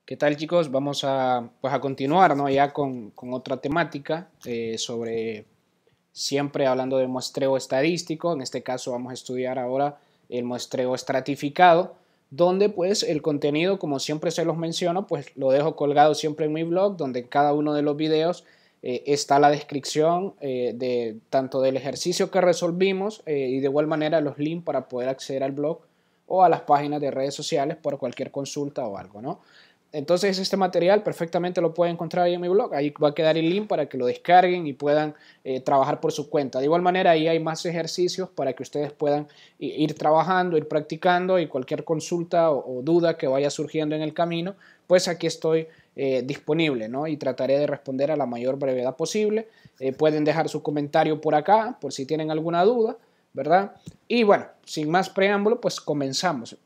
¿Qué tal, chicos? Vamos a continuar, ¿no? Ya con otra temática sobre siempre hablando de muestreo estadístico. En este caso vamos a estudiar ahora el muestreo estratificado, donde pues el contenido, como siempre se los menciono, pues lo dejo colgado siempre en mi blog, donde en cada uno de los videos está la descripción de tanto del ejercicio que resolvimos y de igual manera los links para poder acceder al blog o a las páginas de redes sociales por cualquier consulta o algo, ¿no? Entonces este material perfectamente lo pueden encontrar ahí en mi blog, ahí va a quedar el link para que lo descarguen y puedan trabajar por su cuenta. De igual manera ahí hay más ejercicios para que ustedes puedan ir trabajando, ir practicando y cualquier consulta o duda que vaya surgiendo en el camino, pues aquí estoy disponible, ¿no? Y trataré de responder a la mayor brevedad posible. Pueden dejar su comentario por acá por si tienen alguna duda, ¿verdad? Y bueno, sin más preámbulo, pues comenzamos.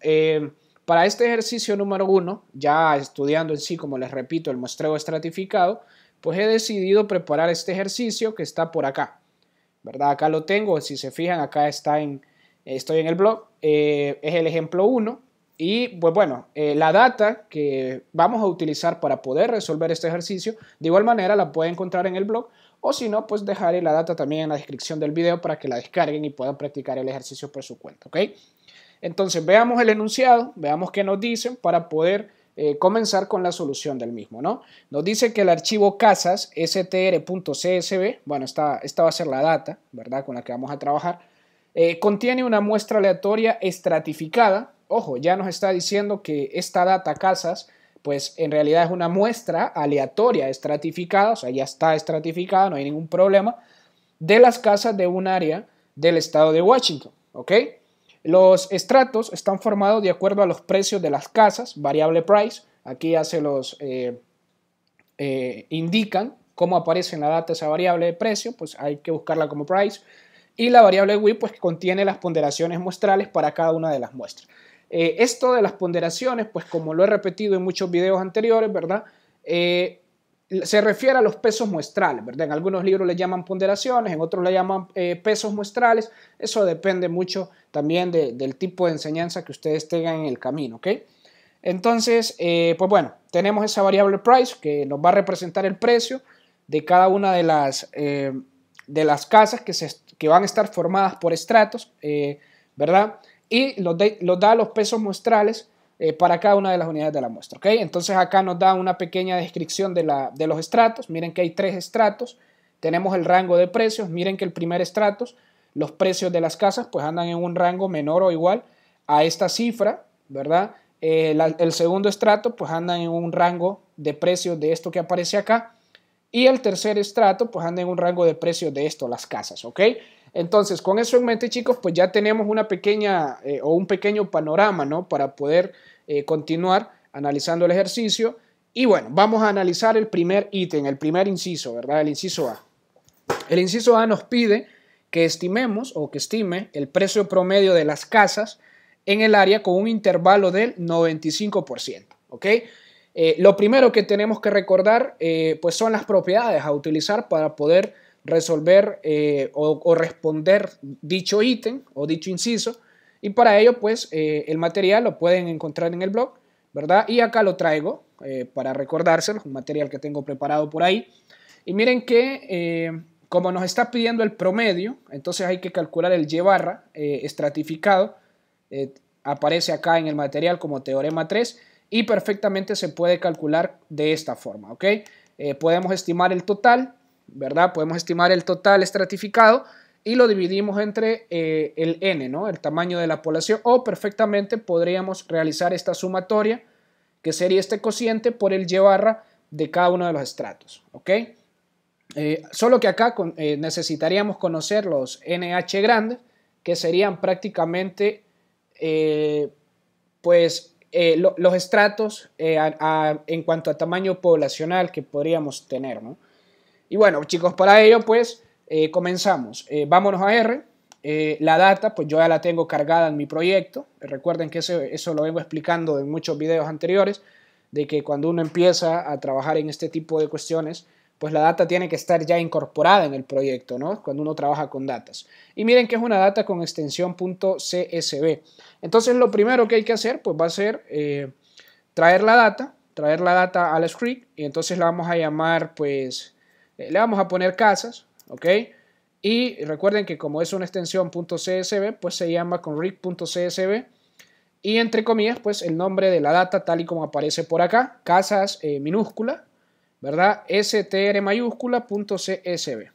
Para este ejercicio número 1, ya estudiando en sí, como les repito, el muestreo estratificado, pues he decidido preparar este ejercicio que está por acá, ¿verdad? Acá lo tengo, si se fijan, acá estoy en el blog, es el ejemplo 1 y pues bueno, la data que vamos a utilizar para poder resolver este ejercicio, de igual manera la pueden encontrar en el blog o si no, pues dejaré la data también en la descripción del video para que la descarguen y puedan practicar el ejercicio por su cuenta, ¿ok? Entonces veamos el enunciado, veamos qué nos dicen para poder comenzar con la solución del mismo, ¿no? Nos dice que el archivo casas str.csv, bueno, esta va a ser la data, ¿verdad? Con la que vamos a trabajar, contiene una muestra aleatoria estratificada. Ojo, ya nos está diciendo que esta data casas, pues en realidad es una muestra aleatoria estratificada, o sea, ya está estratificada, no hay ningún problema, de las casas de un área del estado de Washington, ¿ok? Los estratos están formados de acuerdo a los precios de las casas, variable price. Aquí ya se los indican cómo aparece en la data esa variable de precio, pues hay que buscarla como price. Y la variable width, pues que contiene las ponderaciones muestrales para cada una de las muestras. Esto de las ponderaciones, pues como lo he repetido en muchos videos anteriores, ¿verdad? Se refiere a los pesos muestrales, ¿verdad? En algunos libros le llaman ponderaciones, en otros le llaman pesos muestrales. Eso depende mucho también del tipo de enseñanza que ustedes tengan en el camino, ¿ok? Entonces, pues bueno, tenemos esa variable price que nos va a representar el precio de cada una de las casas que van a estar formadas por estratos, ¿verdad? Y los da los pesos muestrales para cada una de las unidades de la muestra, ¿ok? Entonces acá nos da una pequeña descripción de los estratos. Miren que hay 3 estratos. Tenemos el rango de precios. Miren que el primer estrato, los precios de las casas, pues andan en un rango menor o igual a esta cifra, ¿verdad? El segundo estrato, pues andan en un rango de precios de esto que aparece acá. Y el tercer estrato, pues anda en un rango de precios de esto, las casas, ¿ok? Entonces, con eso en mente, chicos, pues ya tenemos una pequeña o un pequeño panorama, ¿no? Para poder continuar analizando el ejercicio. Y bueno, vamos a analizar el primer ítem, el primer inciso, ¿verdad? El inciso A. El inciso A nos pide que estimemos o que estime el precio promedio de las casas en el área con un intervalo del 95%, ¿ok? Lo primero que tenemos que recordar pues son las propiedades a utilizar para poder resolver o responder dicho ítem o dicho inciso, y para ello pues el material lo pueden encontrar en el blog, ¿verdad? Y acá lo traigo para recordárselo, un material que tengo preparado por ahí. Y miren que como nos está pidiendo el promedio, entonces hay que calcular el Y barra estratificado, aparece acá en el material como teorema 3 y perfectamente se puede calcular de esta forma, ¿ok? Podemos estimar el total, ¿verdad? Podemos estimar el total estratificado y lo dividimos entre el n, ¿no? El tamaño de la población, o perfectamente podríamos realizar esta sumatoria, que sería este cociente por el Y barra de cada uno de los estratos, ¿ok? Solo que acá necesitaríamos conocer los NH grandes, que serían prácticamente los estratos en cuanto a tamaño poblacional que podríamos tener, ¿no? Y bueno, chicos, para ello pues comenzamos. Vámonos a R. La data, pues yo ya la tengo cargada en mi proyecto. Recuerden que eso lo vengo explicando en muchos videos anteriores, de que cuando uno empieza a trabajar en este tipo de cuestiones, pues la data tiene que estar ya incorporada en el proyecto, ¿no? Cuando uno trabaja con datas. Y miren que es una data con extensión .csv. Entonces lo primero que hay que hacer, pues va a ser traer la data, traer la data al script y entonces la vamos a llamar, pues, le vamos a poner casas, ¿ok? Y recuerden que como es una extensión .csv, pues se llama con rig.csv y entre comillas, pues el nombre de la data tal y como aparece por acá, casas minúscula, ¿verdad? str mayúscula .csv.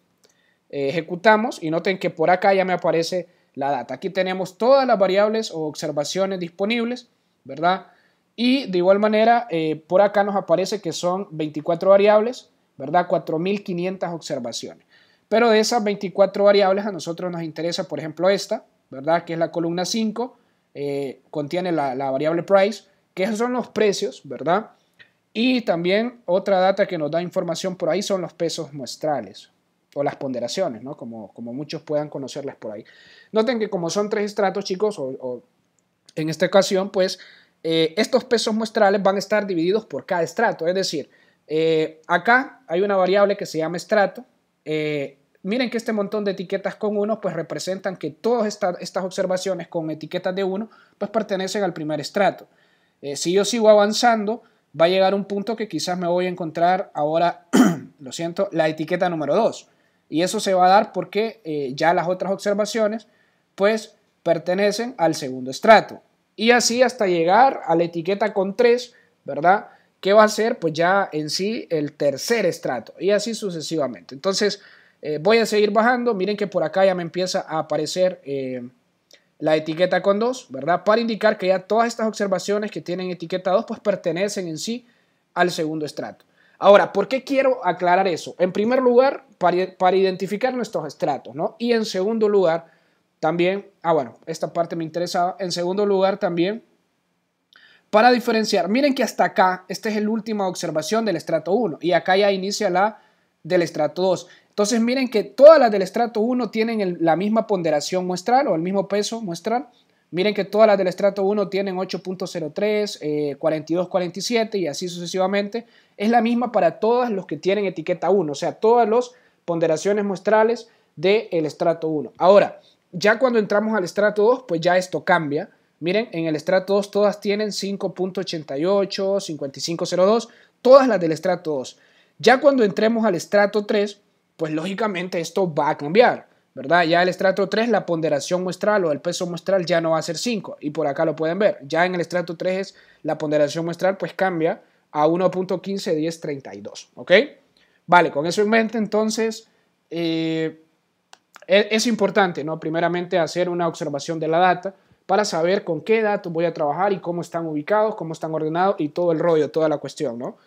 Ejecutamos y noten que por acá ya me aparece la data. Aquí tenemos todas las variables o observaciones disponibles, ¿verdad? Y de igual manera, por acá nos aparece que son 24 variables, ¿verdad? 4.500 observaciones. Pero de esas 24 variables a nosotros nos interesa, por ejemplo, esta, ¿verdad? Que es la columna 5, contiene la variable price, que esos son los precios, ¿verdad? Y también otra data que nos da información por ahí son los pesos muestrales o las ponderaciones, ¿no? Como muchos puedan conocerlas por ahí. Noten que como son 3 estratos, chicos, o en esta ocasión, pues estos pesos muestrales van a estar divididos por cada estrato. Es decir, acá hay una variable que se llama estrato. Miren que este montón de etiquetas con 1 pues representan que todas estas observaciones con etiquetas de 1 pues pertenecen al primer estrato. Si yo sigo avanzando, va a llegar un punto que quizás me voy a encontrar ahora, lo siento, la etiqueta número 2. Y eso se va a dar porque ya las otras observaciones pues pertenecen al segundo estrato. Y así hasta llegar a la etiqueta con 3, ¿verdad? Que va a ser pues ya en sí el tercer estrato y así sucesivamente. Entonces voy a seguir bajando. Miren que por acá ya me empieza a aparecer la etiqueta con 2, ¿verdad? Para indicar que ya todas estas observaciones que tienen etiqueta 2 pues pertenecen en sí al segundo estrato. Ahora, ¿por qué quiero aclarar eso? En primer lugar, para identificar nuestros estratos, ¿no? Y en segundo lugar, también, bueno, esta parte me interesaba. En segundo lugar, también, para diferenciar, miren que hasta acá, esta es la última observación del estrato 1 y acá ya inicia la del estrato 2. Entonces miren que todas las del estrato 1 tienen la misma ponderación muestral o el mismo peso muestral. Miren que todas las del estrato 1 tienen 8.03, 42.47 y así sucesivamente. Es la misma para todos los que tienen etiqueta 1, o sea, todas las ponderaciones muestrales del estrato 1. Ahora, ya cuando entramos al estrato 2, pues ya esto cambia. Miren, en el estrato 2 todas tienen 5.88, 55.02, todas las del estrato 2. Ya cuando entremos al estrato 3, pues lógicamente esto va a cambiar, ¿verdad? Ya el estrato 3, la ponderación muestral o el peso muestral ya no va a ser 5 y por acá lo pueden ver. Ya en el estrato 3 la ponderación muestral pues cambia a 1.151032, ¿ok? Vale, con eso en mente entonces es importante, ¿no? Primeramente hacer una observación de la data para saber con qué datos voy a trabajar y cómo están ubicados, cómo están ordenados y todo el rollo, toda la cuestión, ¿no?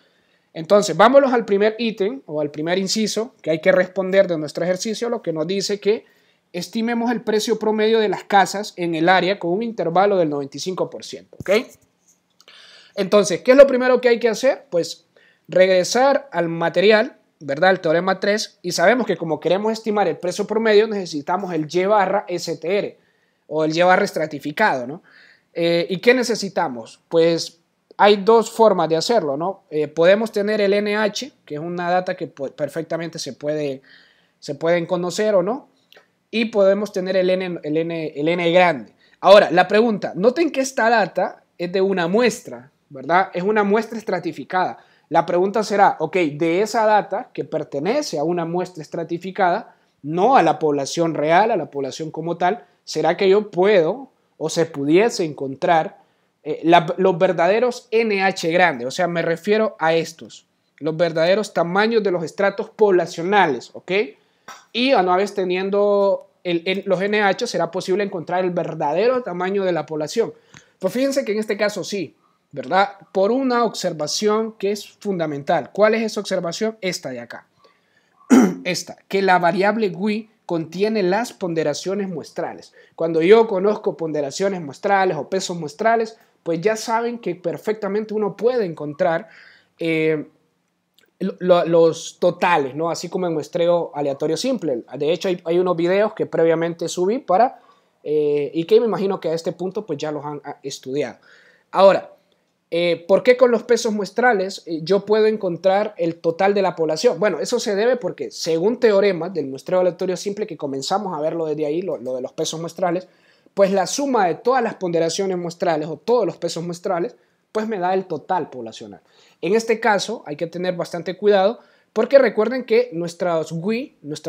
Entonces, vámonos al primer ítem o al primer inciso que hay que responder de nuestro ejercicio, lo que nos dice que estimemos el precio promedio de las casas en el área con un intervalo del 95%, ¿ok? Entonces, ¿qué es lo primero que hay que hacer? Pues regresar al material, ¿verdad? El teorema 3, y sabemos que como queremos estimar el precio promedio necesitamos el Y barra STR o el Y barra estratificado, ¿no? ¿Y qué necesitamos? Pues hay dos formas de hacerlo, ¿no? Podemos tener el NH, que es una data que perfectamente se pueden conocer o no, y podemos tener el N grande. Ahora, la pregunta, noten que esta data es de una muestra, ¿verdad? Es una muestra estratificada. La pregunta será, ok, de esa data que pertenece a una muestra estratificada, no a la población real, a la población como tal, ¿será que yo puedo o se pudiese encontrar los verdaderos NH grandes? O sea, me refiero a estos, los verdaderos tamaños de los estratos poblacionales, ¿ok? Y una vez teniendo los NH, será posible encontrar el verdadero tamaño de la población. Pues fíjense que en este caso sí, ¿verdad? Por una observación que es fundamental. ¿Cuál es esa observación? Esta de acá. Esta, que la variable GUI contiene las ponderaciones muestrales. Cuando yo conozco ponderaciones muestrales o pesos muestrales, pues ya saben que perfectamente uno puede encontrar los totales, ¿no? Así como en muestreo aleatorio simple. De hecho, hay unos videos que previamente subí y que me imagino que a este punto pues ya los han estudiado. Ahora, ¿por qué con los pesos muestrales yo puedo encontrar el total de la población? Bueno, eso se debe porque según teoremas del muestreo aleatorio simple, que comenzamos a verlo desde ahí, lo de los pesos muestrales, pues la suma de todas las ponderaciones muestrales o todos los pesos muestrales, pues me da el total poblacional. En este caso hay que tener bastante cuidado porque recuerden que nuestra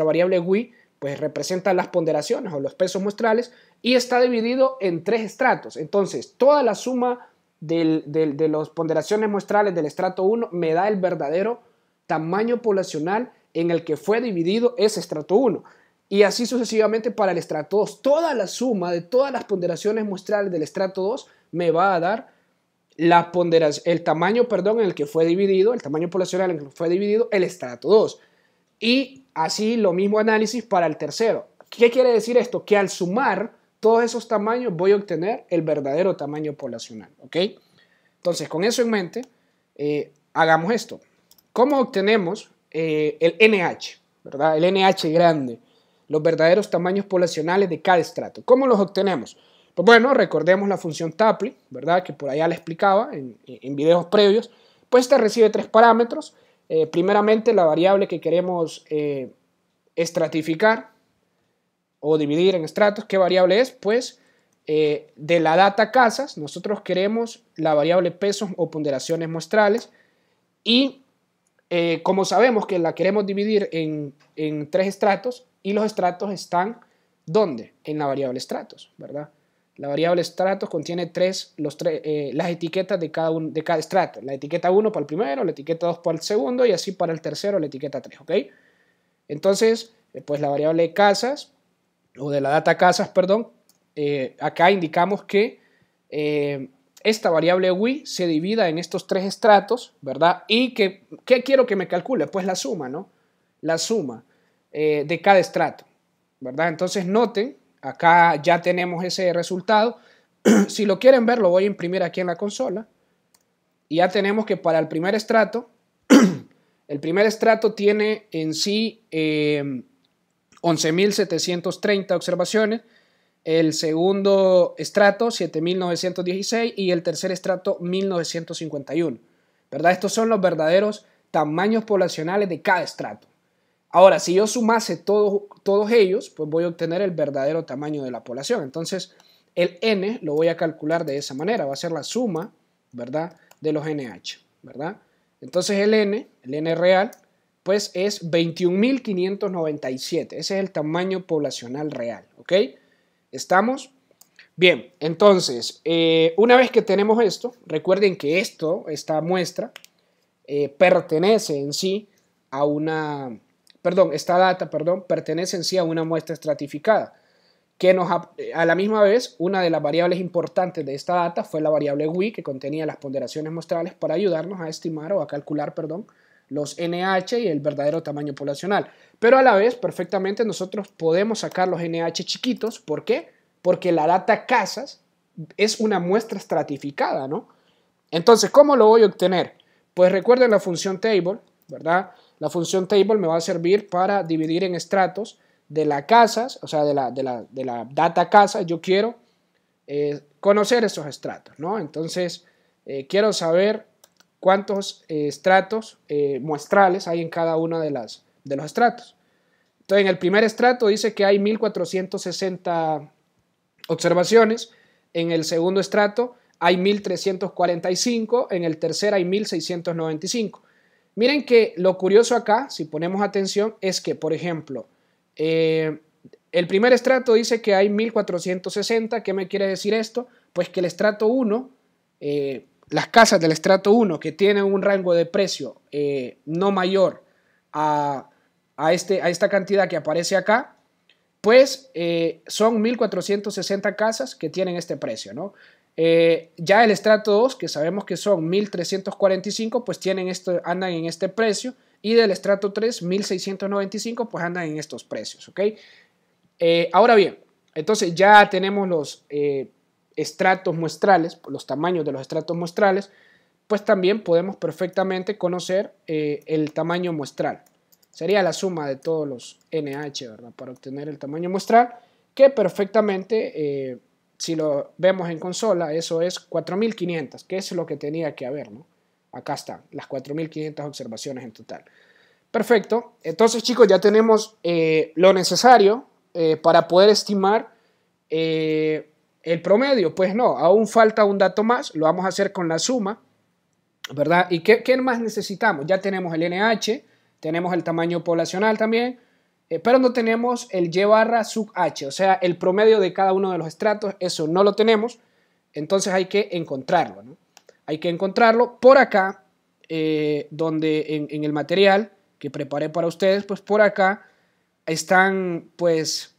variable WI, pues representa las ponderaciones o los pesos muestrales y está dividido en 3 estratos. Entonces, toda la suma de las ponderaciones muestrales del estrato 1 me da el verdadero tamaño poblacional en el que fue dividido ese estrato 1. Y así sucesivamente para el estrato 2. Toda la suma de todas las ponderaciones muestrales del estrato 2 me va a dar el tamaño, en el que fue dividido, el tamaño poblacional en el que fue dividido el estrato 2. Y así lo mismo análisis para el tercero. ¿Qué quiere decir esto? Que al sumar todos esos tamaños voy a obtener el verdadero tamaño poblacional. ¿Ok? Entonces, con eso en mente, hagamos esto. ¿Cómo obtenemos el NH? ¿Verdad? El NH grande. Los verdaderos tamaños poblacionales de cada estrato. ¿Cómo los obtenemos? Pues bueno, recordemos la función Tapley, ¿verdad? Que por allá la explicaba en videos previos. Pues esta recibe 3 parámetros. Primeramente, la variable que queremos estratificar o dividir en estratos. ¿Qué variable es? Pues de la data casas, nosotros queremos la variable pesos o ponderaciones muestrales. Y como sabemos que la queremos dividir en 3 estratos, y los estratos están, ¿dónde? En la variable estratos, ¿verdad? La variable estratos contiene las etiquetas de cada estrato. La etiqueta 1 para el primero, la etiqueta 2 para el segundo y así para el tercero la etiqueta 3, ¿ok? Entonces, pues la variable casas, o de la data casas, perdón, acá indicamos que esta variable WI se divida en estos 3 estratos, ¿verdad? Y ¿qué quiero que me calcule? Pues la suma, ¿no? La suma de cada estrato, ¿verdad? Entonces noten, acá ya tenemos ese resultado. Si lo quieren ver, lo voy a imprimir aquí en la consola. Y ya tenemos que para el primer estrato, el primer estrato tiene en sí 11.730 observaciones, el segundo estrato 7.916 y el tercer estrato 1.951, ¿verdad? Estos son los verdaderos tamaños poblacionales de cada estrato. Ahora, si yo sumase todos ellos, pues voy a obtener el verdadero tamaño de la población. Entonces, el N lo voy a calcular de esa manera. Va a ser la suma, ¿verdad?, de los NH, ¿verdad? Entonces, el N real, pues es 21.597. Ese es el tamaño poblacional real, ¿ok? ¿Estamos? Bien, entonces, una vez que tenemos esto, recuerden que esta muestra, pertenece en sí a una... esta data, pertenece en sí a una muestra estratificada, que a la misma vez, una de las variables importantes de esta data fue la variable WI, que contenía las ponderaciones muestrales para ayudarnos a estimar o a calcular, los NH y el verdadero tamaño poblacional. Pero a la vez, perfectamente, nosotros podemos sacar los NH chiquitos. ¿Por qué? Porque la data casas es una muestra estratificada, ¿no? Entonces, ¿cómo lo voy a obtener? Pues recuerden la función table, ¿verdad? La función table me va a servir para dividir en estratos de la casas, o sea, de la data casa. Yo quiero conocer esos estratos, ¿no? Entonces, quiero saber cuántos estratos muestrales hay en cada uno de los estratos. Entonces, en el primer estrato dice que hay 1.460 observaciones, en el segundo estrato hay 1.345, en el tercer hay 1.695. Miren que lo curioso acá, si ponemos atención, es que, por ejemplo, el primer estrato dice que hay 1.460. ¿Qué me quiere decir esto? Pues que el estrato 1, las casas del estrato 1 que tienen un rango de precio no mayor a esta cantidad que aparece acá, pues son 1.460 casas que tienen este precio, ¿no? Ya el estrato 2, que sabemos que son 1.345, pues andan en este precio, y del estrato 3, 1.695, pues andan en estos precios, ¿ok? Ahora bien, entonces ya tenemos los estratos muestrales, los tamaños de los estratos muestrales, pues también podemos perfectamente conocer el tamaño muestral. Sería la suma de todos los NH, ¿verdad? Para obtener el tamaño muestral, que perfectamente, si lo vemos en consola, eso es 4.500, que es lo que tenía que haber, ¿no? Acá están las 4.500 observaciones en total. Perfecto. Entonces, chicos, ya tenemos lo necesario para poder estimar El promedio, pues no, aún falta un dato más, lo vamos a hacer con la suma, ¿verdad? ¿Y qué más necesitamos? Ya tenemos el NH, tenemos el tamaño poblacional también, pero no tenemos el Y barra sub H, o sea, el promedio de cada uno de los estratos, eso no lo tenemos, entonces hay que encontrarlo, ¿no? Hay que encontrarlo por acá, donde en el material que preparé para ustedes, pues por acá están, pues,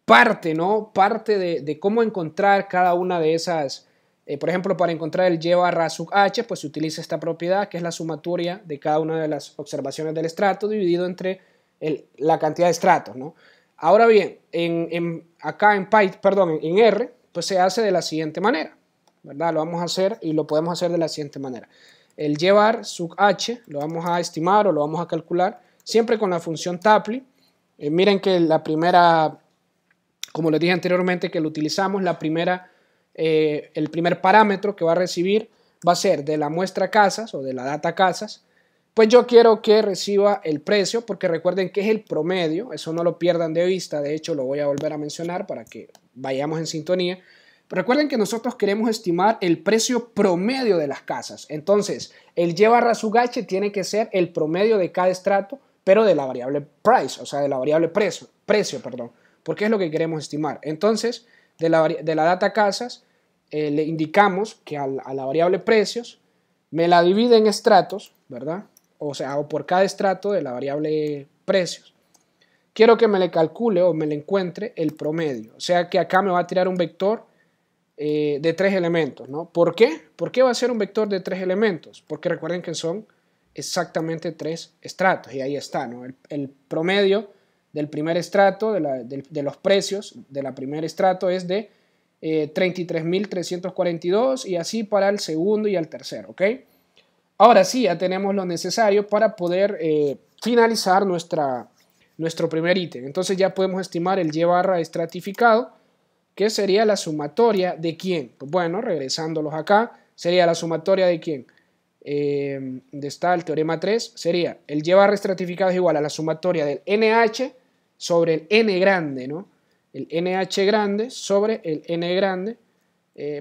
parte, ¿no? Parte de cómo encontrar cada una de esas. Por ejemplo, para encontrar el Y barra sub H, pues se utiliza esta propiedad, que es la sumatoria de cada una de las observaciones del estrato dividido entre la cantidad de estratos, ¿no? Ahora bien, acá en R, pues se hace de la siguiente manera, ¿verdad? Lo vamos a hacer y lo podemos hacer de la siguiente manera. El Y bar sub H lo vamos a estimar o lo vamos a calcular siempre con la función Tapley. Miren que la primera, como les dije anteriormente, que lo utilizamos, el primer parámetro que va a recibir va a ser de la muestra casas o de la data casas. Pues yo quiero que reciba el precio, porque recuerden que es el promedio, eso no lo pierdan de vista, de hecho lo voy a volver a mencionar para que vayamos en sintonía. Pero recuerden que nosotros queremos estimar el precio promedio de las casas, entonces el Y barra sub H tiene que ser el promedio de cada estrato, pero de la variable price, o sea, de la variable precio, porque es lo que queremos estimar. Entonces, de la data casas, le indicamos que a la variable precios me la divide en estratos, ¿verdad? O sea, o por cada estrato de la variable precios. Quiero que me le calcule o me le encuentre el promedio. O sea, que acá me va a tirar un vector de 3 elementos, ¿no? ¿Por qué? ¿Por qué va a ser un vector de 3 elementos? Porque recuerden que son exactamente 3 estratos y ahí está, ¿no? El promedio del primer estrato, de los precios de la primer estrato es de 33.342 y así para el segundo y el tercero, ¿ok? Ahora sí, ya tenemos lo necesario para poder finalizar nuestro primer ítem. Entonces ya podemos estimar el Y barra estratificado, que sería la sumatoria de quién. Pues bueno, regresándolos acá, sería la sumatoria de quién. ¿Dónde está el teorema 3? Sería el Y barra estratificado es igual a la sumatoria del NH sobre el N grande, ¿no? El NH grande sobre el N grande.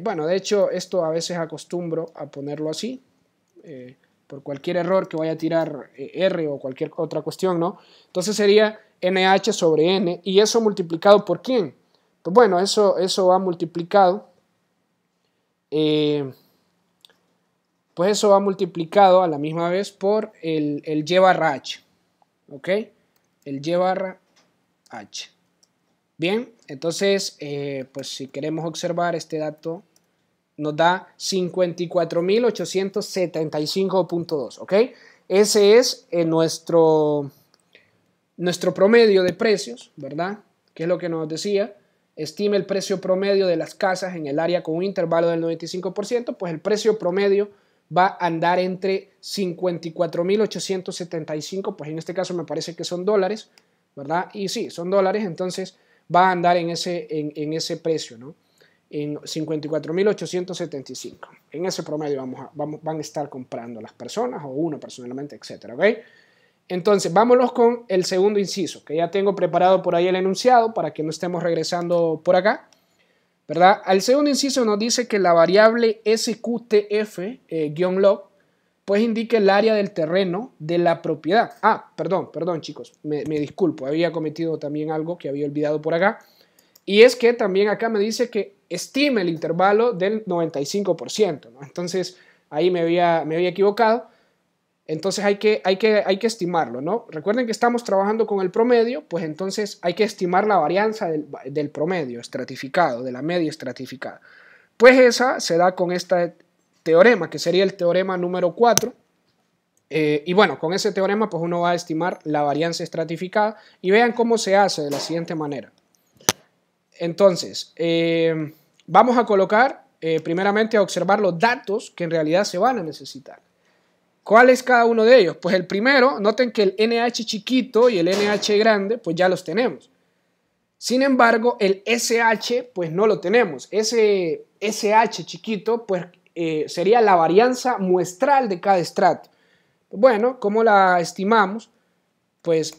Bueno, de hecho, esto a veces acostumbro a ponerlo así, por cualquier error que vaya a tirar R o cualquier otra cuestión, ¿no? Entonces sería NH sobre N, y eso multiplicado ¿por quién? Pues bueno, eso va multiplicado, pues eso va multiplicado a la misma vez por el Y barra H, ¿ok? El Y barra H. Bien, entonces, pues si queremos observar este dato, nos da 54.875.2, ¿ok? Ese es nuestro promedio de precios, ¿verdad? ¿Qué es lo que nos decía? Estime el precio promedio de las casas en el área con un intervalo del 95%, pues el precio promedio va a andar entre 54.875, pues en este caso me parece que son dólares, ¿verdad? Y sí, son dólares, entonces va a andar en ese precio, ¿no? En 54.875. En ese promedio van a estar comprando las personas o uno personalmente, etcétera, ¿ok? Entonces, vámonos con el segundo inciso, que ya tengo preparado por ahí el enunciado para que no estemos regresando por acá, ¿verdad? Al segundo inciso nos dice que la variable SQTF-log pues indica el área del terreno de la propiedad. Perdón chicos, me disculpo, había cometido también algo que había olvidado por acá. Y es que también acá me dice que estime el intervalo del 95%, ¿no? Entonces ahí me había equivocado. Entonces hay que estimarlo, ¿no? Recuerden que estamos trabajando con el promedio, pues entonces hay que estimar la varianza del promedio estratificado, de la media estratificada. Pues esa se da con este teorema, que sería el teorema número 4. Y bueno, con ese teorema pues uno va a estimar la varianza estratificada y vean cómo se hace de la siguiente manera. Entonces, vamos a colocar primeramente a observar los datos que en realidad se van a necesitar. ¿Cuál es cada uno de ellos? Pues el primero, noten que el NH chiquito y el NH grande, pues ya los tenemos. Sin embargo, el SH, pues no lo tenemos. Ese SH chiquito, pues sería la varianza muestral de cada estrato. Bueno, ¿cómo la estimamos? Pues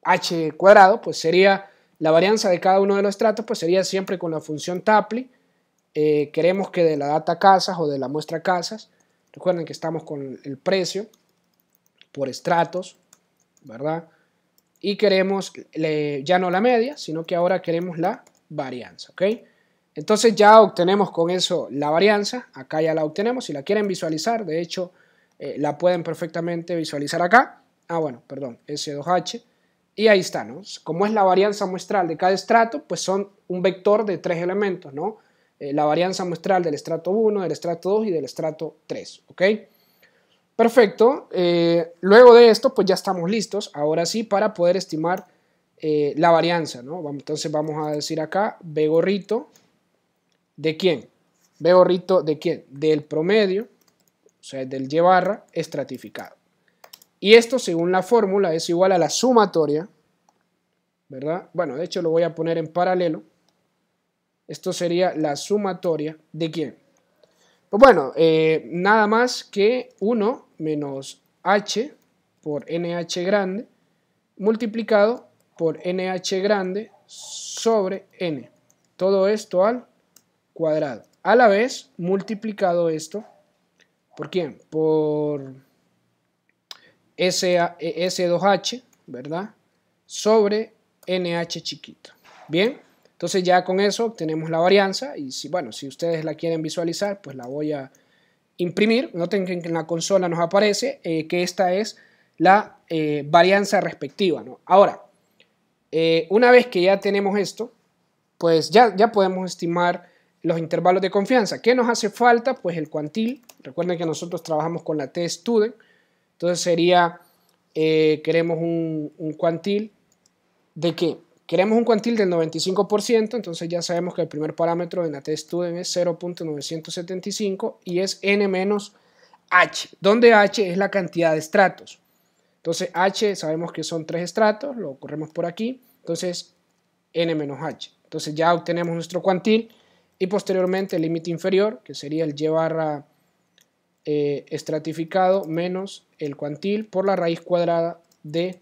h cuadrado, pues sería la varianza de cada uno de los estratos, pues sería siempre con la función Tapley. Queremos que de la data casas o de la muestra casas, recuerden que estamos con el precio por estratos, ¿verdad? Y queremos ya no la media, sino que ahora queremos la varianza, ¿ok? Entonces ya obtenemos con eso la varianza, acá ya la obtenemos, si la quieren visualizar, de hecho la pueden perfectamente visualizar acá, bueno, perdón, S2H, y ahí está, ¿no? Como es la varianza muestral de cada estrato, pues son un vector de 3 elementos, ¿no? La varianza muestral del estrato 1, del estrato 2 y del estrato 3, ¿ok? Perfecto, luego de esto pues ya estamos listos, ahora sí, para poder estimar la varianza, ¿no? Entonces vamos a decir acá, B gorrito, ¿de quién? B gorrito, ¿de quién? Del promedio, o sea, del Y barra estratificado. Y esto, según la fórmula, es igual a la sumatoria, ¿verdad? Bueno, de hecho lo voy a poner en paralelo. Esto sería la sumatoria ¿de quién? Pues bueno, nada más que 1 menos h por nh grande multiplicado por nh grande sobre n. Todo esto al cuadrado. A la vez, multiplicado esto, ¿por quién? Por S2H, ¿verdad? Sobre NH chiquito. Bien, entonces ya con eso obtenemos la varianza y bueno, si ustedes la quieren visualizar, pues la voy a imprimir. Noten que en la consola nos aparece que esta es la varianza respectiva, ¿no? Ahora, una vez que ya tenemos esto, pues ya podemos estimar los intervalos de confianza. ¿Qué nos hace falta? Pues el cuantil. Recuerden que nosotros trabajamos con la T-Student. Entonces sería, queremos un cuantil ¿de qué? Queremos un cuantil del 95%, entonces ya sabemos que el primer parámetro en la T-Student es 0.975 y es n menos h, donde h es la cantidad de estratos. Entonces h sabemos que son 3 estratos, lo corremos por aquí, entonces n menos h. Entonces ya obtenemos nuestro cuantil y posteriormente el límite inferior, que sería el y barra estratificado menos el cuantil por la raíz cuadrada de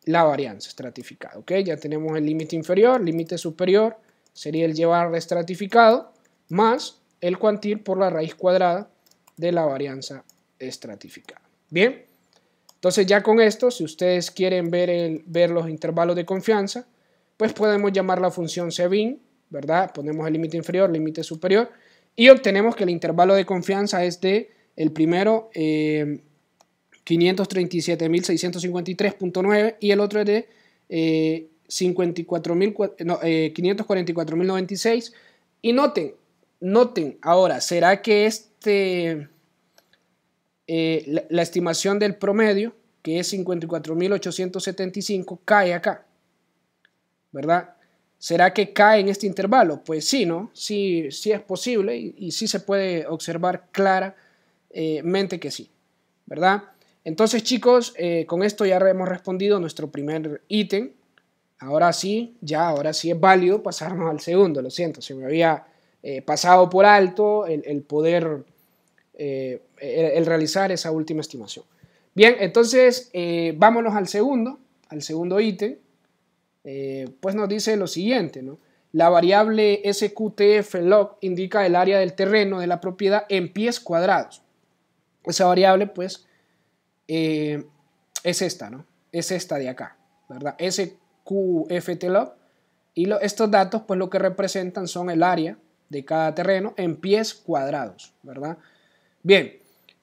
la varianza estratificada. ¿Ok? Ya tenemos el límite inferior, límite superior sería el y barra estratificado más el cuantil por la raíz cuadrada de la varianza estratificada. Bien, entonces ya con esto, si ustedes quieren ver los intervalos de confianza, pues podemos llamar la función Cbin, ¿verdad? Ponemos el límite inferior, límite superior y obtenemos que el intervalo de confianza es de el primero 537.653.9 y el otro es de 544.096. Y noten ahora, ¿será que la estimación del promedio, que es 54.875, cae acá? ¿Verdad? ¿Será que cae en este intervalo? Pues sí, ¿no? Sí es posible y sí se puede observar claramente que sí, ¿verdad? Entonces, chicos, con esto ya hemos respondido nuestro primer ítem. Ahora sí es válido pasarnos al segundo. Lo siento, se me había pasado por alto el poder el realizar esa última estimación. Bien, entonces vámonos al segundo ítem. Pues nos dice lo siguiente, ¿no? La variable SQTF-log indica el área del terreno de la propiedad en pies cuadrados. Esa variable, pues, es esta, ¿no? Es esta de acá, ¿verdad? SQFT-log. Y estos datos, pues, lo que representan son el área de cada terreno en pies cuadrados, ¿verdad? Bien,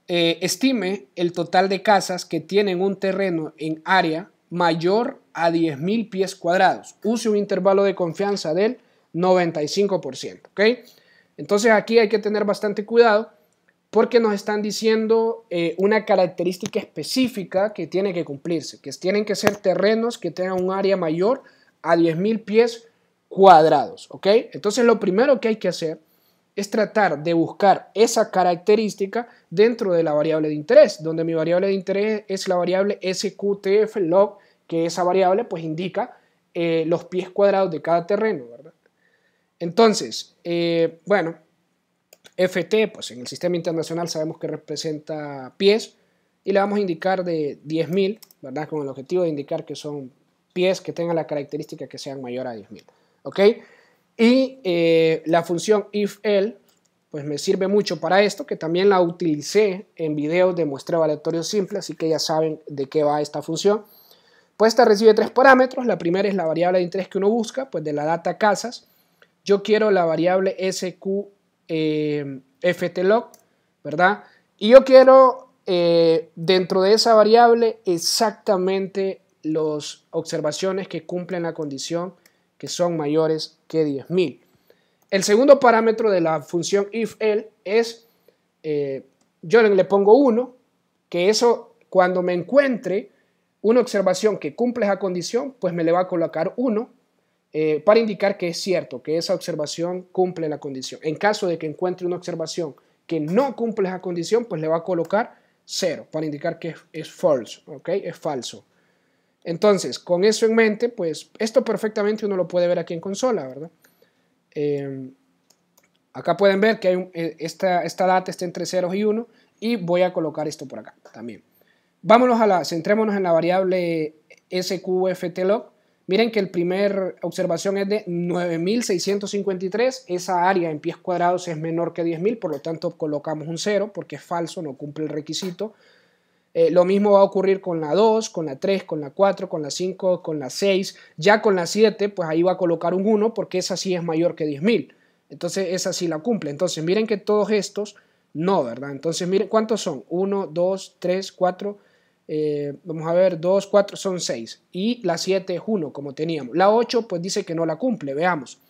estime el total de casas que tienen un terreno en área mayor a 10.000 pies cuadrados. Use un intervalo de confianza del 95%, ¿ok? Entonces aquí hay que tener bastante cuidado porque nos están diciendo una característica específica que tiene que cumplirse, que tienen que ser terrenos que tengan un área mayor a 10.000 pies cuadrados, ¿ok? Entonces lo primero que hay que hacer es tratar de buscar esa característica dentro de la variable de interés, donde mi variable de interés es la variable SQTF-log, que esa variable pues indica los pies cuadrados de cada terreno, ¿verdad? Entonces, bueno, FT, pues en el sistema internacional sabemos que representa pies y le vamos a indicar de 10.000, ¿verdad? Con el objetivo de indicar que son pies que tengan la característica que sean mayor a 10.000. ¿Ok? Y la función if-else pues me sirve mucho para esto, que también la utilicé en videos de muestreo aleatorio simple, así que ya saben de qué va esta función. Pues esta recibe tres parámetros. La primera es la variable de interés que uno busca, pues de la data casas. Yo quiero la variable sqftlog, ¿verdad? Y yo quiero dentro de esa variable exactamente las observaciones que cumplen la condición que son mayores que 10.000. El segundo parámetro de la función if-else es, yo le pongo 1, que eso cuando me encuentre una observación que cumple esa condición, pues me le va a colocar 1 para indicar que es cierto, que esa observación cumple la condición. En caso de que encuentre una observación que no cumple esa condición, pues le va a colocar 0 para indicar que es false, ¿ok? Es falso. Entonces, con eso en mente, pues esto perfectamente uno lo puede ver aquí en consola, ¿verdad? Acá pueden ver que hay esta data está entre 0 y 1 y voy a colocar esto por acá también. Centrémonos en la variable sqftlog. Miren que el primer observación es de 9.653. Esa área en pies cuadrados es menor que 10.000, por lo tanto colocamos un 0 porque es falso, no cumple el requisito. Lo mismo va a ocurrir con la 2, con la 3, con la 4, con la 5, con la 6. Ya con la 7, pues ahí va a colocar un 1 porque esa sí es mayor que 10.000. Entonces esa sí la cumple. Entonces miren que todos estos no, ¿verdad? Entonces miren cuántos son. 1, 2, 3, 4. Vamos a ver, 2, 4, son 6. Y la 7 es 1 como teníamos. La 8 pues dice que no la cumple. Veamos.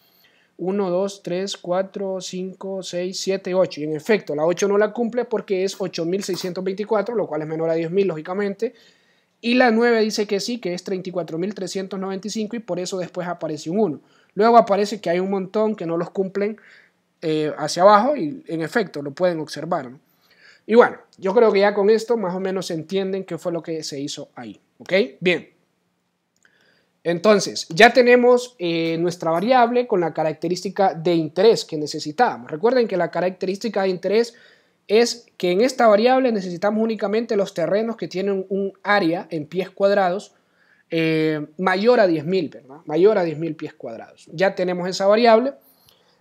1, 2, 3, 4, 5, 6, 7, 8. Y en efecto, la 8 no la cumple porque es 8.624, lo cual es menor a 10.000, lógicamente. Y la 9 dice que sí, que es 34.395 y por eso después aparece un 1. Luego aparece que hay un montón que no los cumplen hacia abajo y en efecto lo pueden observar, ¿no? Y bueno, yo creo que ya con esto más o menos entienden qué fue lo que se hizo ahí. ¿Ok? Bien. Entonces, ya tenemos nuestra variable con la característica de interés que necesitábamos. Recuerden que la característica de interés es que en esta variable necesitamos únicamente los terrenos que tienen un área en pies cuadrados mayor a 10.000, ¿verdad? Mayor a 10.000 pies cuadrados. Ya tenemos esa variable.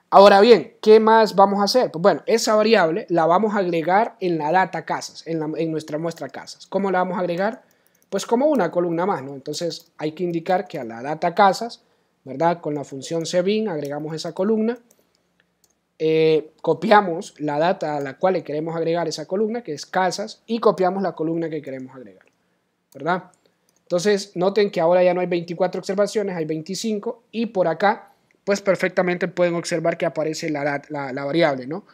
Ahora bien, ¿qué más vamos a hacer? Pues bueno, esa variable la vamos a agregar en la data casas, en nuestra muestra casas. ¿Cómo la vamos a agregar? Pues como una columna más, ¿no? Entonces hay que indicar que a la data casas, ¿verdad? Con la función cbin agregamos esa columna, copiamos la data a la cual le queremos agregar esa columna, que es casas, y copiamos la columna que queremos agregar, ¿verdad? Entonces noten que ahora ya no hay 24 observaciones, hay 25, y por acá pues perfectamente pueden observar que aparece la variable, ¿no?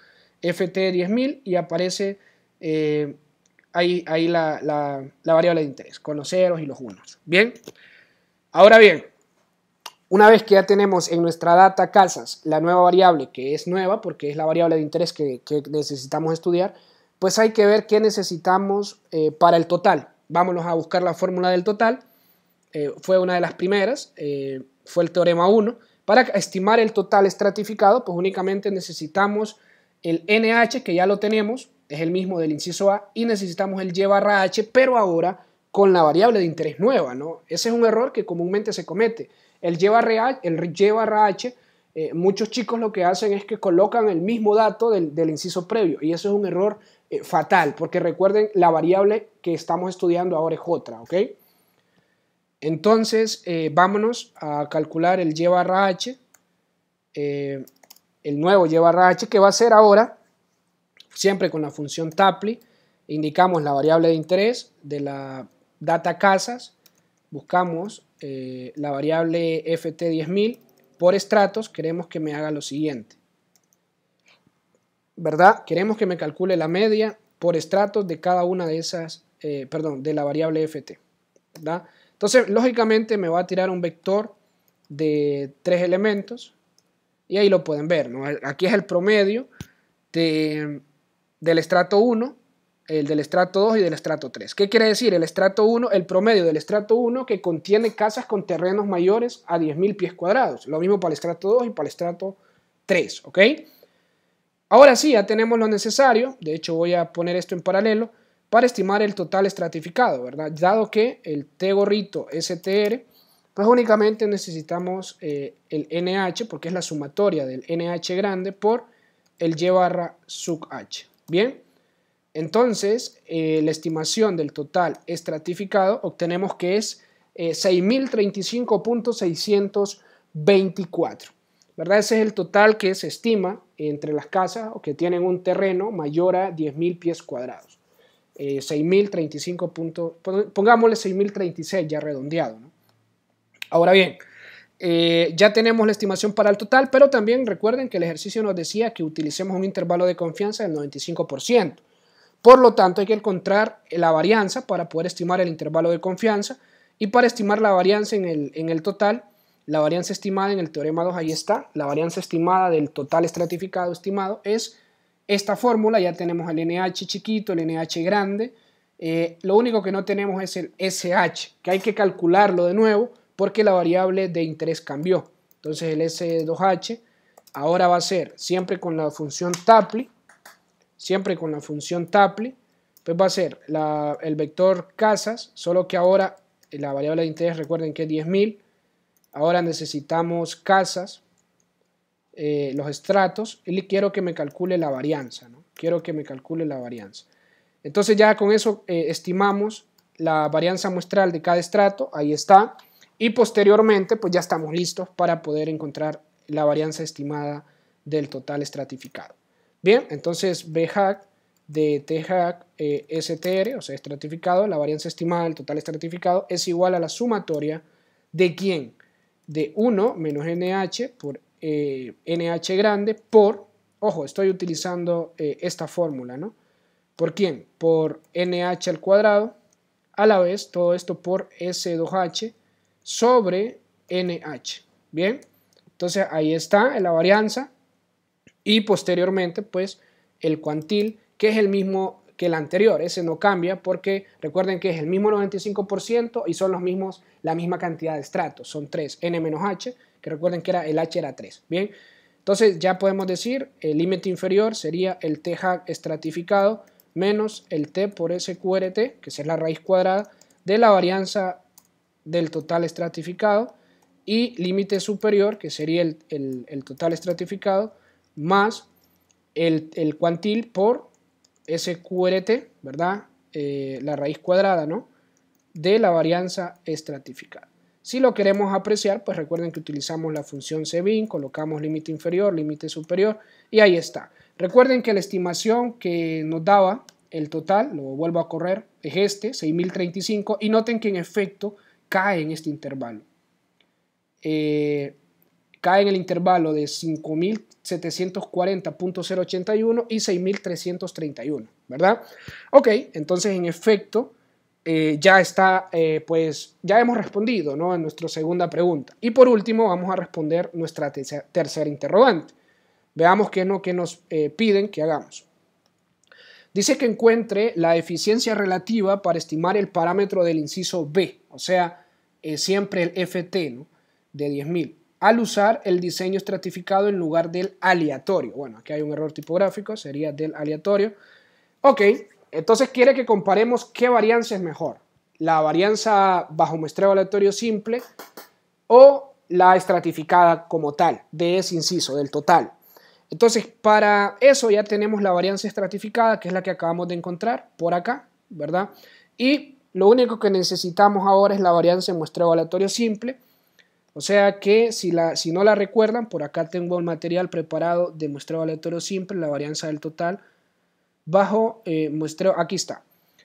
ft10.000 y aparece ahí la variable de interés, con los ceros y los unos. Bien, ahora bien, una vez que ya tenemos en nuestra data casas la nueva variable, que es nueva porque es la variable de interés que necesitamos estudiar, pues hay que ver qué necesitamos para el total. Vámonos a buscar la fórmula del total. Fue una de las primeras, fue el teorema 1. Para estimar el total estratificado, pues únicamente necesitamos el NH, que ya lo tenemos, es el mismo del inciso A, y necesitamos el Y/H, pero ahora con la variable de interés nueva, ¿no? Ese es un error que comúnmente se comete. El Y/H, muchos chicos lo que hacen es que colocan el mismo dato del inciso previo, y eso es un error fatal, porque recuerden, la variable que estamos estudiando ahora es otra, ¿ok? Entonces, vámonos a calcular el Y/H, el nuevo Y/H, que va a ser ahora, siempre con la función Tapply, indicamos la variable de interés de la data casas, buscamos la variable ft10.000 por estratos, queremos que me haga lo siguiente, ¿verdad? Queremos que me calcule la media por estratos de cada una de esas, de la variable ft, ¿verdad? Entonces, lógicamente me va a tirar un vector de 3 elementos y ahí lo pueden ver, ¿no? Aquí es el promedio del estrato 1, el del estrato 2 y del estrato 3. ¿Qué quiere decir? El estrato 1, el promedio del estrato 1 que contiene casas con terrenos mayores a 10.000 pies cuadrados. Lo mismo para el estrato 2 y para el estrato 3, ¿ok? Ahora sí, ya tenemos lo necesario. De hecho, voy a poner esto en paralelo para estimar el total estratificado, ¿verdad? Dado que el T gorrito STR pues únicamente necesitamos el NH, porque es la sumatoria del NH grande por el Y barra sub H. Bien, entonces la estimación del total estratificado obtenemos que es 6.035.624, ¿verdad? Ese es el total que se estima entre las casas o que tienen un terreno mayor a 10.000 pies cuadrados. 6.035, pongámosle 6.036 ya redondeado, ¿no? Ahora bien, ya tenemos la estimación para el total, pero también recuerden que el ejercicio nos decía que utilicemos un intervalo de confianza del 95%. Por lo tanto, hay que encontrar la varianza para poder estimar el intervalo de confianza, y para estimar la varianza en el total, la varianza estimada en el teorema 2, ahí está, la varianza estimada del total estratificado estimado es esta fórmula. Ya tenemos el NH chiquito, el NH grande, lo único que no tenemos es el SH, que hay que calcularlo de nuevo porque la variable de interés cambió. Entonces el S2H ahora va a ser siempre con la función Tapley, pues va a ser el vector casas, solo que ahora la variable de interés, recuerden que es 10.000, ahora necesitamos casas, los estratos, y quiero que me calcule la varianza, ¿no? Quiero que me calcule la varianza. Entonces ya con eso estimamos la varianza muestral de cada estrato, ahí está, y posteriormente pues ya estamos listos para poder encontrar la varianza estimada del total estratificado. Bien, entonces BHAG de THAG STR, o sea, estratificado, la varianza estimada del total estratificado es igual a la sumatoria de ¿quién? De 1 menos NH por NH grande por, ojo, estoy utilizando esta fórmula, ¿no? ¿Por quién? Por NH al cuadrado, a la vez todo esto por S2H sobre NH. Bien, entonces ahí está la varianza, y posteriormente pues el cuantil, que es el mismo que el anterior, ese no cambia porque recuerden que es el mismo 95% y son los mismos, la misma cantidad de estratos, son 3, N menos H, que recuerden que el H era 3. Bien, entonces ya podemos decir el límite inferior sería el THAG estratificado menos el T por SQRT, que es la raíz cuadrada de la varianza del total estratificado, y límite superior, que sería el total estratificado, más el cuantil por SQRT, ¿verdad? La raíz cuadrada, ¿no? De la varianza estratificada. Si lo queremos apreciar, pues recuerden que utilizamos la función Sebin, colocamos límite inferior, límite superior, y ahí está. Recuerden que la estimación que nos daba el total, lo vuelvo a correr, es este, 6.035, y noten que en efecto cae en este intervalo. Cae en el intervalo de 5.740.081 y 6.331, ¿verdad? Ok, entonces en efecto ya está, pues ya hemos respondido, ¿no?, en nuestra segunda pregunta. Y por último vamos a responder nuestra tercera interrogante. Veamos qué es lo que nos piden que hagamos. Dice que encuentre la eficiencia relativa para estimar el parámetro del inciso B, o sea, siempre el FT, ¿no?, de 10.000, al usar el diseño estratificado en lugar del aleatorio. Bueno, aquí hay un error tipográfico, sería del aleatorio. Ok, entonces quiere que comparemos qué varianza es mejor, la varianza bajo muestreo aleatorio simple o la estratificada como tal, de ese inciso, del total. Entonces, para eso ya tenemos la varianza estratificada, que es la que acabamos de encontrar por acá, ¿verdad? Y lo único que necesitamos ahora es la varianza en muestreo aleatorio simple. O sea que si no la recuerdan, por acá tengo el material preparado de muestreo aleatorio simple, la varianza del total bajo muestreo, aquí está.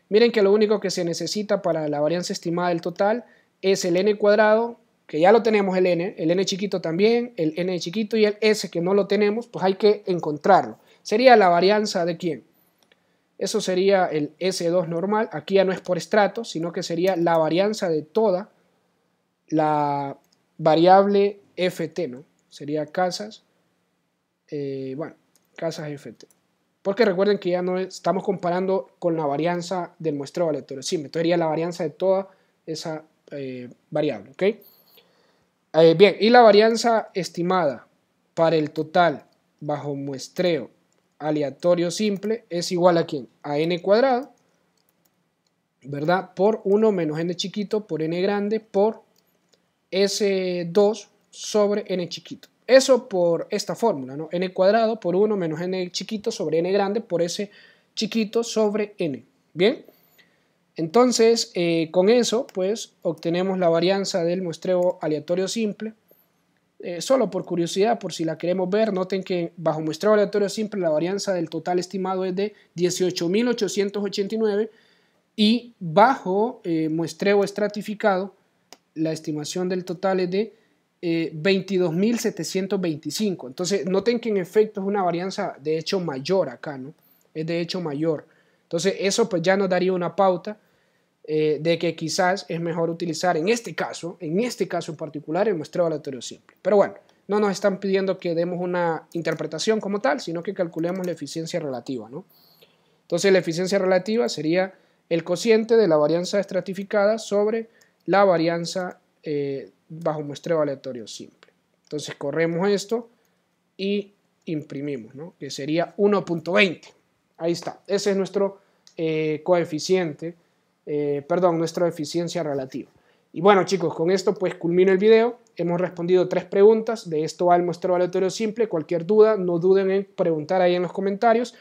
Miren que lo único que se necesita para la varianza estimada del total es el n cuadrado, que ya lo tenemos el n chiquito también, el n chiquito y el s que no lo tenemos, pues hay que encontrarlo. Sería la varianza de ¿quién? Eso sería el S2 normal, aquí ya no es por estrato, sino que sería la varianza de toda la variable FT, ¿no? Sería casas, casas FT. Porque recuerden que ya no estamos comparando con la varianza del muestreo aleatorio simple, entonces sería la varianza de toda esa variable, ¿ok? Bien, y la varianza estimada para el total bajo muestreo aleatorio simple es igual a ¿quién? A n cuadrado, ¿verdad? Por 1 menos n chiquito por n grande por S2 sobre n chiquito. Eso por esta fórmula, ¿no? N cuadrado por 1 menos n chiquito sobre n grande por S chiquito sobre n. Bien, entonces con eso pues obtenemos la varianza del muestreo aleatorio simple. Solo por curiosidad, por si la queremos ver, noten que bajo muestreo aleatorio simple la varianza del total estimado es de 18.889 y bajo muestreo estratificado la estimación del total es de 22.725. Entonces noten que en efecto es una varianza de hecho mayor acá, ¿no? Es de hecho mayor. Entonces eso pues ya nos daría una pauta de que quizás es mejor utilizar en este caso en particular, el muestreo aleatorio simple. Pero bueno, no nos están pidiendo que demos una interpretación como tal, sino que calculemos la eficiencia relativa, ¿no? Entonces la eficiencia relativa sería el cociente de la varianza estratificada sobre la varianza bajo muestreo aleatorio simple. Entonces corremos esto y imprimimos, ¿no? Que sería 1.20. Ahí está, ese es nuestro coeficiente, nuestra eficiencia relativa. Y bueno chicos, con esto pues culmino el video. Hemos respondido 3 preguntas, de esto va el muestreo aleatorio simple. Cualquier duda, no duden en preguntar ahí en los comentarios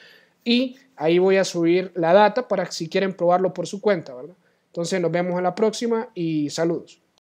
y ahí voy a subir la data para si quieren probarlo por su cuenta, ¿verdad? Entonces nos vemos en la próxima y saludos.